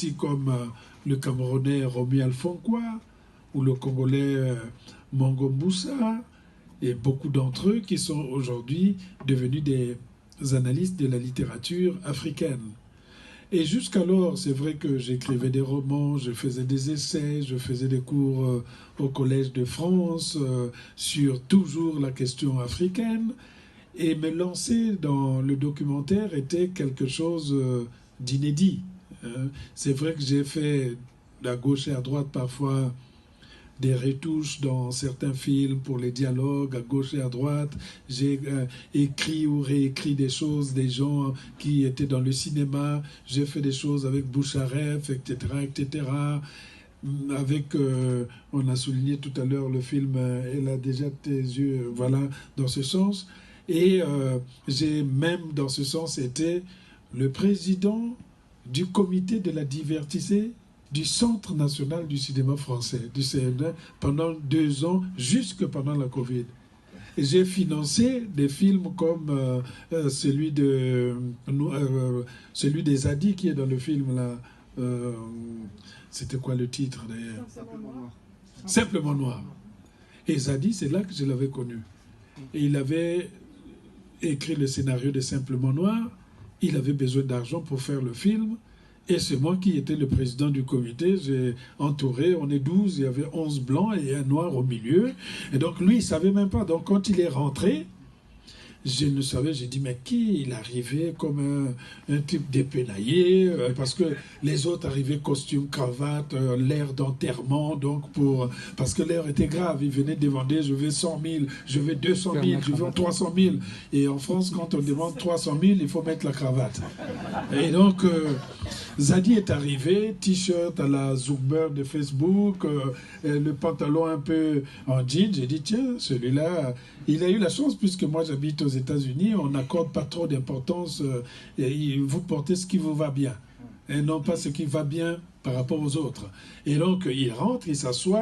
partis comme le Camerounais Romy Alfonkwa ou le Congolais Mongo Mbusa, et beaucoup d'entre eux qui sont aujourd'hui devenus des analystes de la littérature africaine. Et jusqu'alors, c'est vrai que j'écrivais des romans, je faisais des essais, je faisais des cours au Collège de France sur toujours la question africaine. Et me lancer dans le documentaire était quelque chose d'inédit. C'est vrai que j'ai fait à gauche et à droite parfois des retouches dans certains films pour les dialogues à gauche et à droite. J'ai écrit ou réécrit des choses des gens qui étaient dans le cinéma. J'ai fait des choses avec Boucharef, etc., etc. Avec, on a souligné tout à l'heure le film Elle a déjà tes yeux, voilà, dans ce sens. Et j'ai même, dans ce sens, été le président du comité de la diversité du Centre national du cinéma français, du CNA, pendant 2 ans, jusque pendant la Covid. Et j'ai financé des films comme celui des Zadie qui est dans le film là. C'était quoi le titre d'ailleurs? Simplement Noir. Et Zadie, c'est là que je l'avais connu. Et il avait écrit le scénario de Simplement Noir. Il avait besoin d'argent pour faire le film. Et c'est moi qui étais le président du comité. J'ai entouré, on est 12, il y avait 11 blancs et un noir au milieu. Et donc lui, il ne savait même pas. Donc quand il est rentré, je ne savais, j'ai dit, mais qui? Il arrivait comme un type dépenaillé, parce que les autres arrivaient costume, cravate, l'air d'enterrement, donc parce que l'air était grave. Ils venaient demander, je veux 100 000, je veux 200 000, je veux 300 000. Et en France, quand on demande 300 000, il faut mettre la cravate. Et donc, Zadie est arrivé, t-shirt à la Zuckerberg de Facebook, le pantalon un peu en jean. J'ai dit, tiens, celui-là, il a eu la chance, puisque moi j'habite aux États-Unis, on n'accorde pas trop d'importance, vous portez ce qui vous va bien, et non pas ce qui va bien par rapport aux autres. Et donc, il rentre, il s'assoit.